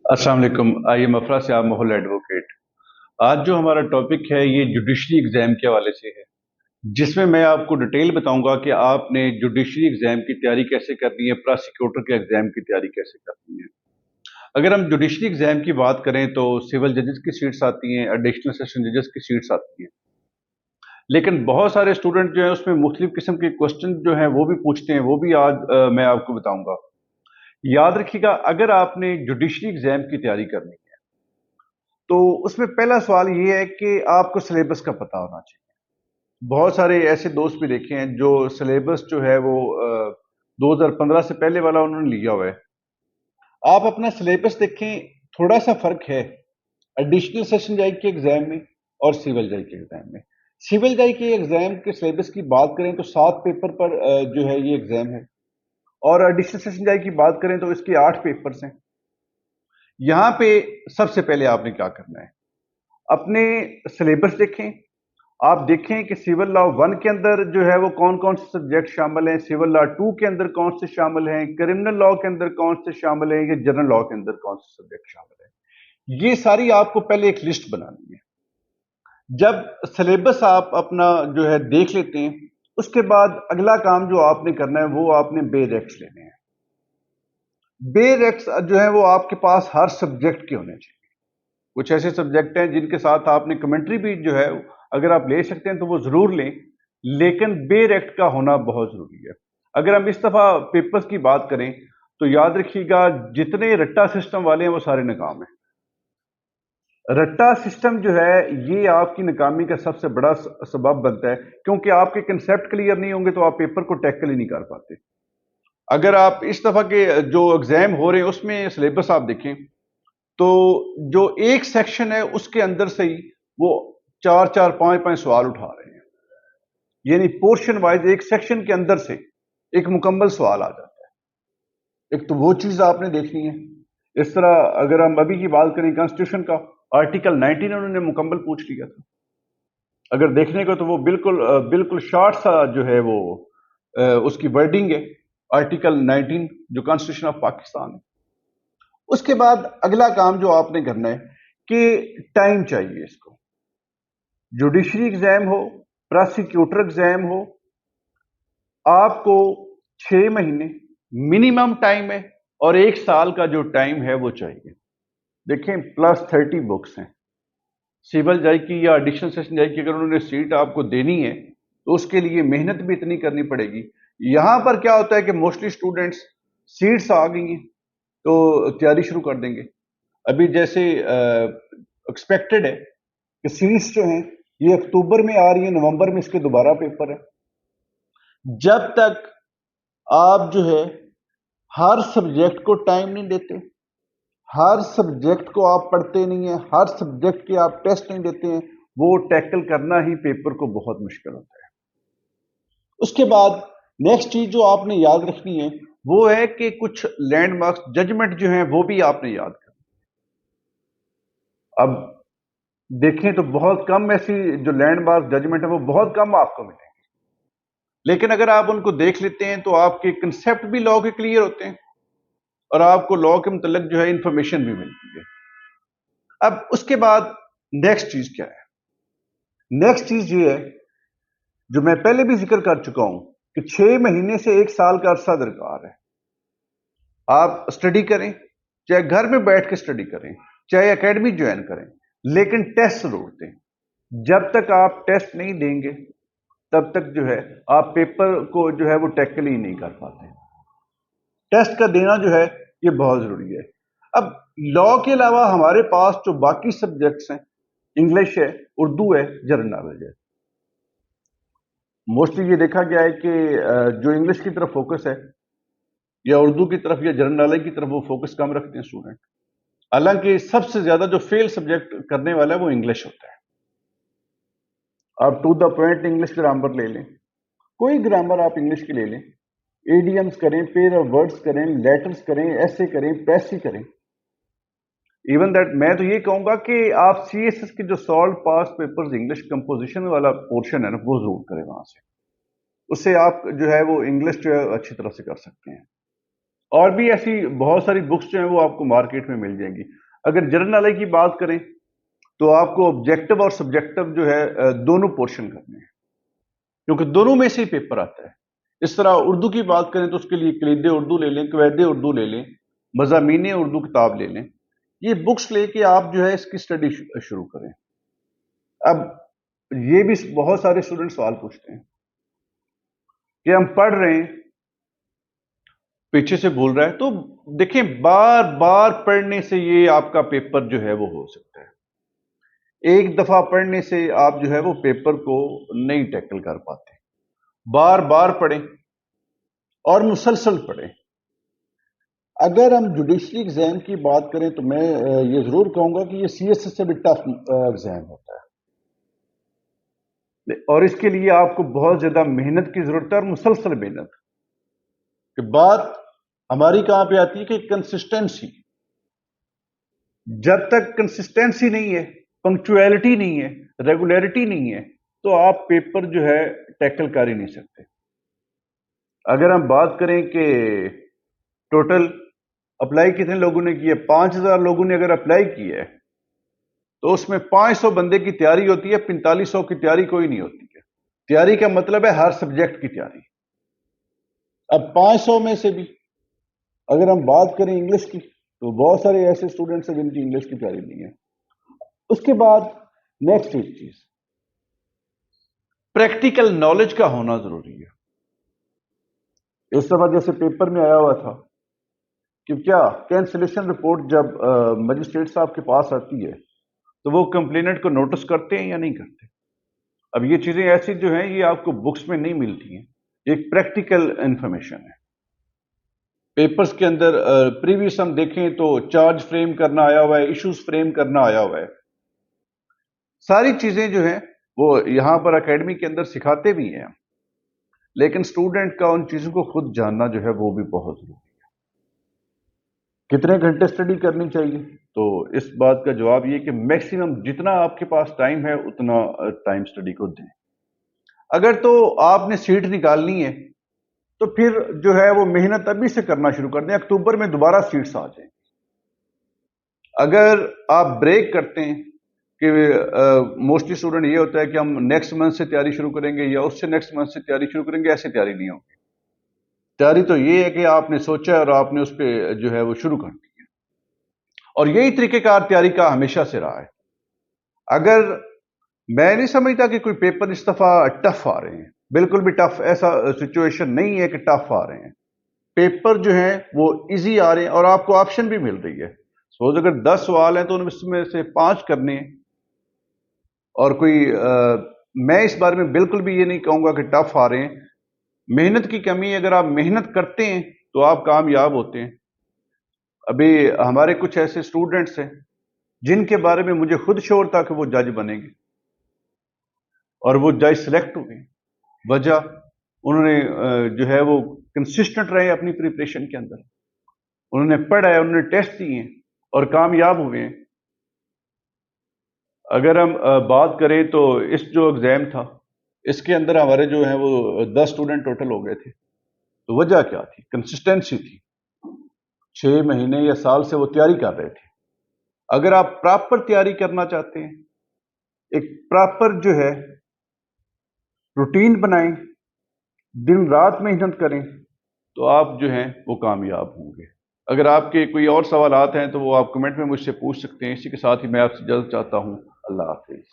अस्सलाम वालेकुम। I am अफरा सियाब महल एडवोकेट। आज जो हमारा टॉपिक है ये जुडिशरी एग्जाम के हवाले से है, जिसमें मैं आपको डिटेल बताऊंगा कि आपने जुडिशरी एग्जाम की तैयारी कैसे करनी है, प्रोसिक्यूटर के एग्जाम की तैयारी कैसे करनी है। अगर हम जुडिशरी एग्जाम की बात करें तो सिविल जजेस की सीट्स आती हैं, एडिशनल सेशन जजेस की सीट्स आती हैं, लेकिन बहुत सारे स्टूडेंट जो है उसमें मुख्तलिफ किस्म के क्वेश्चन जो हैं वो भी पूछते हैं, वो भी आज मैं आपको बताऊंगा। याद रखिएगा, अगर आपने जुडिशरी एग्जाम की तैयारी करनी है तो उसमें पहला सवाल ये है कि आपको सिलेबस का पता होना चाहिए। बहुत सारे ऐसे दोस्त भी देखे हैं जो सिलेबस जो है वो 2015 से पहले वाला उन्होंने लिया हुआ है। आप अपना सिलेबस देखें, थोड़ा सा फर्क है एडिशनल सेशन जज के एग्जाम में और सिविल जज के एग्जाम में। सिविल जज के एग्जाम के सिलेबस की बात करें तो 7 पेपर पर जो है ये एग्जाम है, और एडिशनल सेशन जज की बात करें तो इसके 8 पेपर्स हैं। यहाँ पे सबसे पहले आपने क्या करना है, अपने सिलेबस देखें। आप देखें कि सिविल लॉ 1 के अंदर जो है वो कौन कौन से सब्जेक्ट शामिल हैं, सिविल लॉ 2 के अंदर कौन से शामिल हैं, क्रिमिनल लॉ के अंदर कौन से शामिल हैं, या जनरल लॉ के अंदर कौन से सब्जेक्ट शामिल हैं। ये सारी आपको पहले एक लिस्ट बनानी है। जब सिलेबस आप अपना जो है देख लेते हैं, उसके बाद अगला काम जो आपने करना है वो आपने बेयर एक्ट्स लेने हैं। बेयर एक्ट्स जो है वो आपके पास हर सब्जेक्ट के होने चाहिए। कुछ ऐसे सब्जेक्ट हैं जिनके साथ आपने कमेंट्री भी जो है अगर आप ले सकते हैं तो वो जरूर लें, लेकिन बेयर एक्ट का होना बहुत जरूरी है। अगर हम इस दफा पेपर्स की बात करें तो याद रखिएगा, जितने रट्टा सिस्टम वाले हैं वो सारे नाकाम हैं। रट्टा सिस्टम जो है ये आपकी नाकामी का सबसे बड़ा सबब बनता है, क्योंकि आपके कंसेप्ट क्लियर नहीं होंगे तो आप पेपर को टैकल ही नहीं कर पाते। अगर आप इस दफा के जो एग्जाम हो रहे हैं उसमें सिलेबस आप देखें तो जो एक सेक्शन है उसके अंदर से ही वो 4-4 5-5 सवाल उठा रहे हैं, यानी पोर्शन वाइज एक सेक्शन के अंदर से एक मुकम्मल सवाल आ जाता है। एक तो वो चीज आपने देखनी है। इस तरह अगर हम अभी की बात करें कॉन्स्टिट्यूशन का, आर्टिकल 19 उन्होंने मुकम्मल पूछ लिया था। अगर देखने को तो वो बिल्कुल बिल्कुल शॉर्ट सा जो है वो उसकी वर्डिंग है, आर्टिकल 19 जो कॉन्स्टिट्यूशन ऑफ पाकिस्तान है। उसके बाद अगला काम जो आपने करना है कि टाइम चाहिए इसको। जुडिशरी एग्जाम हो, प्रोसिक्यूटर एग्जाम हो, आपको 6 महीने मिनिमम टाइम है और 1 साल का जो टाइम है वो चाहिए। देखें, +30 बुक्स हैं। सिविल जज की या एडिशनल सेशन जज की अगर उन्होंने सीट आपको देनी है तो उसके लिए मेहनत भी इतनी करनी पड़ेगी। यहां पर क्या होता है कि मोस्टली स्टूडेंट्स सीट्स आ गई हैं तो तैयारी शुरू कर देंगे। अभी जैसे एक्सपेक्टेड है कि सीट्स जो हैं ये अक्टूबर में आ रही है, नवंबर में इसके दोबारा पेपर है। जब तक आप जो है हर सब्जेक्ट को टाइम नहीं देते, हर सब्जेक्ट को आप पढ़ते नहीं है, हर सब्जेक्ट के आप टेस्ट नहीं देते हैं, वो टैकल करना ही पेपर को बहुत मुश्किल होता है। उसके बाद नेक्स्ट चीज जो आपने याद रखनी है वो है कि कुछ लैंडमार्क्स जजमेंट जो हैं वो भी आपने याद करना। अब देखें तो बहुत कम ऐसी जो लैंडमार्क जजमेंट है वो बहुत कम आपको मिलेंगे, लेकिन अगर आप उनको देख लेते हैं तो आपके कंसेप्ट भी लॉ के क्लियर होते हैं और आपको लॉ के मुतल्लिक जो है इंफॉर्मेशन भी मिलती है। अब उसके बाद नेक्स्ट चीज क्या है? नेक्स्ट चीज ये है जो मैं पहले भी जिक्र कर चुका हूं कि 6 महीने से 1 साल का अरसा दरकार है। आप स्टडी करें, चाहे घर में बैठ के स्टडी करें, चाहे एकेडमी ज्वाइन करें, लेकिन टेस्ट जरूर दें। जब तक आप टेस्ट नहीं देंगे तब तक जो है आप पेपर को जो है वो टैकल ही नहीं कर पाते। टेस्ट का देना जो है ये बहुत जरूरी है। अब लॉ के अलावा हमारे पास जो बाकी सब्जेक्ट्स हैं, इंग्लिश है, उर्दू है, जनरल नॉलेज है। मोस्टली ये देखा गया है कि जो इंग्लिश की तरफ फोकस है या उर्दू की तरफ या जनरल नॉलेज की तरफ वो फोकस कम रखते हैं स्टूडेंट। हालांकि सबसे ज्यादा जो फेल सब्जेक्ट करने वाला है वो इंग्लिश होता है। आप to the point English grammar ले लें, कोई ग्रामर आप इंग्लिश की ले लें, एडियम्स करें, पेयर ऑफ वर्ड्स करें, लेटर्स करें, ऐसे करें, पैसी करें। इवन दैट मैं तो ये कहूंगा कि आप सीएसएस के जो सॉल्व पास पेपर्स इंग्लिश कंपोजिशन वाला पोर्शन है ना वो जरूर करें वहां से। उससे आप जो है वो इंग्लिश जो है अच्छी तरह से कर सकते हैं। اور بھی ایسی بہت ساری بکس جو ہیں وہ آپ کو مارکیٹ میں مل جائیں گی. اگر جنرل نالج کی بات کریں تو آپ کو آبجیکٹو اور سبجیکٹو جو ہے دونوں پورشن کرنے ہیں، کیونکہ دونوں میں سے ہی پیپر آتا ہے. اس طرح اردو کی بات کریں تو اس کے لیے کلید اردو لے لیں، قواعد اردو لے لیں، مضامین اردو کتاب لے لیں. یہ بکس لے کے آپ جو ہے اس کی اسٹڈی شروع کریں. اب یہ بھی بہت سارے اسٹوڈنٹ سوال پوچھتے ہیں کہ ہم پڑھ رہے ہیں پیچھے سے بھول رہا ہے، تو دیکھیں بار بار پڑھنے سے یہ آپ کا پیپر جو ہے وہ ہو سکتا ہے. ایک دفعہ پڑھنے سے آپ جو ہے وہ پیپر کو نہیں ٹیکل کر پاتے. بار بار پڑھیں اور مسلسل پڑھیں. اگر ہم جوڈیشری ایگزام کی بات کریں تو میں یہ ضرور کہوں گا کہ یہ سی ایس ایس سے بھی ٹف ایگزام ہوتا ہے، اور اس کے لیے آپ کو بہت زیادہ محنت کی ضرورت ہے، اور مسلسل محنت. کہ بات ہماری کہاں پہ آتی ہے کہ کنسسٹنسی. جب تک کنسسٹنسی نہیں ہے، پنکچویلٹی نہیں ہے، ریگولیرٹی نہیں ہے، تو آپ پیپر جو ہے ٹیکل کر ہی نہیں سکتے. اگر ہم بات کریں کہ ٹوٹل اپلائی کتنے لوگوں نے کی ہے، 5,000 لوگوں نے اگر اپلائی کی ہے تو اس میں 500 بندے کی تیاری ہوتی ہے، 4500 کی تیاری کوئی نہیں ہوتی ہے. تیاری کا مطلب ہے ہر سبجیکٹ کی تیاری. اب 500 میں سے بھی اگر ہم بات کریں انگلش کی تو بہت سارے ایسے اسٹوڈنٹس ہیں جن کی انگلش کی تیاری نہیں ہے. اس کے بعد نیکسٹ ایک چیز پریکٹیکل نالج کا ہونا ضروری ہے. اس دفعہ جیسے پیپر میں آیا ہوا تھا کہ کیا کینسلیشن رپورٹ جب مجسٹریٹ صاحب کے پاس آتی ہے تو وہ کمپلیننٹ کو نوٹس کرتے ہیں یا نہیں کرتے. اب یہ چیزیں ایسی جو ہیں یہ آپ کو بکس میں نہیں ملتی ہیں، ایک پریکٹیکل انفارمیشن ہے. پیپرز کے اندر پریویس ہم دیکھیں تو چارج فریم کرنا آیا ہوا ہے، ایشوز فریم کرنا آیا ہوا ہے. ساری چیزیں جو ہیں وہ یہاں پر اکیڈمی کے اندر سکھاتے بھی ہیں، لیکن سٹوڈنٹ کا ان چیزوں کو خود جاننا جو ہے وہ بھی بہت ضروری ہے. کتنے گھنٹے اسٹڈی کرنی چاہیے؟ تو اس بات کا جواب یہ کہ میکسیمم جتنا آپ کے پاس ٹائم ہے اتنا ٹائم اسٹڈی کو دیں. اگر تو آپ نے سیٹ نکالنی ہے تو پھر جو ہے وہ محنت ابھی سے کرنا شروع کر دیں، اکتوبر میں دوبارہ سیٹس آ جائیں. اگر آپ بریک کرتے ہیں کہ موسٹلی اسٹوڈنٹ یہ ہوتا ہے کہ ہم نیکسٹ منتھ سے تیاری شروع کریں گے یا اس سے نیکسٹ منتھ سے تیاری شروع کریں گے، ایسے تیاری نہیں ہوگی. تیاری تو یہ ہے کہ آپ نے سوچا اور آپ نے اس پہ جو ہے وہ شروع کر دی ہے، اور یہی طریقہ کار تیاری کا ہمیشہ سے رہا ہے. اگر میں نہیں سمجھتا کہ کوئی پیپر اس دفعہ ٹف آ رہے ہیں، بالکل بھی ٹف ایسا سچویشن نہیں ہے کہ ٹف آ رہے ہیں. پیپر جو ہیں وہ ایزی آ رہے ہیں اور آپ کو آپشن بھی مل رہی ہے. سپوز اگر 10 سوال ہیں تو ان میں سے 5 کرنے ہیں، اور کوئی میں اس بارے میں بالکل بھی یہ نہیں کہوں گا کہ ٹف آ رہے ہیں. محنت کی کمی، اگر آپ محنت کرتے ہیں تو آپ کامیاب ہوتے ہیں. ابھی ہمارے کچھ ایسے اسٹوڈنٹس ہیں جن کے بارے میں مجھے خود شور تھا کہ وہ جج بنیں گے، اور وہ جج سلیکٹ ہوئے. وجہ انہوں نے جو ہے وہ کنسسٹنٹ رہے اپنی پریپریشن کے اندر، انہوں نے پڑھا ہے، انہوں نے ٹیسٹ دیے ہیں اور کامیاب ہوئے ہیں. اگر ہم بات کریں تو اس جو ایگزام تھا اس کے اندر ہمارے جو ہیں وہ 10 اسٹوڈنٹ ٹوٹل ہو گئے تھے. تو وجہ کیا تھی؟ کنسسٹنسی تھی. 6 مہینے یا سال سے وہ تیاری کر رہے تھے. اگر آپ پراپر تیاری کرنا چاہتے ہیں، ایک پراپر جو ہے روٹین بنائیں، دن رات محنت کریں، تو آپ جو ہیں وہ کامیاب ہوں گے. اگر آپ کے کوئی اور سوالات ہیں تو وہ آپ کمنٹ میں مجھ سے پوچھ سکتے ہیں. اسی کے ساتھ ہی میں آپ سے اجازت چاہتا ہوں. اللہ حافظ.